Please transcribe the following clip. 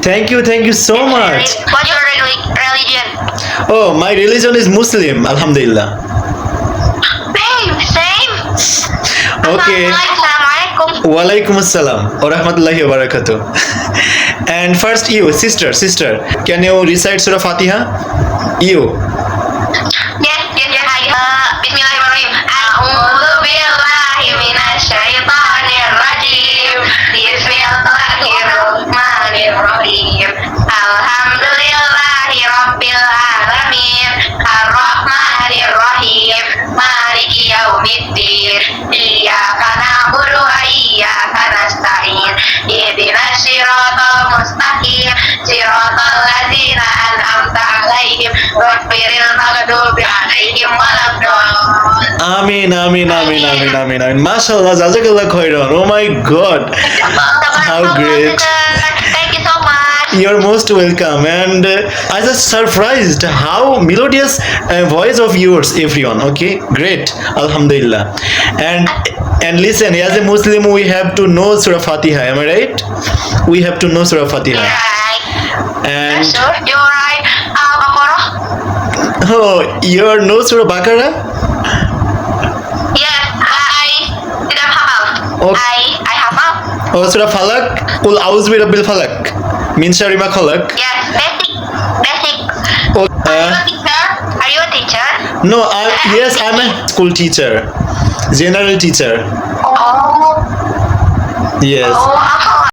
Thank you so much. What's your religion? Oh, my religion is Muslim, Alhamdulillah. Same. Okay. Assalamualaikum. Walaikum assalam wa rahmatullahi wa barakatuh. And first you, sister, can you recite Surah Fatiha? You. Yes. Bismillahirrahmanirrahim. A'udzu billahi minasy syaithanir rajim. Bismillahirrahmanirrahim. Alhamdulillahi rabbil alamin. Arrahmanir rahim. Maliki yaumiddin. Iyyaka na'budu wa iyyaka nasta'in. Ihdinas siratal mustaqim. Siratal ladzina an'amta 'alaihim ghairil maghdubi 'alaihim waladdallin. Amin. Mashallah, Jazakallah khairan. Oh my God. How great. Thank you so much. You're most welcome. And I was surprised how melodious voice of yours, everyone. Okay, great. Alhamdulillah. And listen, as a Muslim, we have to know Surah Fatiha. Am I right? We have to know Surah Fatiha. Right. And Sure. You're right. Baqarah? oh, you know Surah Baqarah? Yes, I tidak hafal. Okay. I hafal. Oh, Surah Falak. Qul a'udzu birabbil falak. Min syarri ma khalaq. Yes, basic. Oh, Are you a teacher? no, yes, I'm a school teacher, general teacher. Oh. Yes. Oh, aku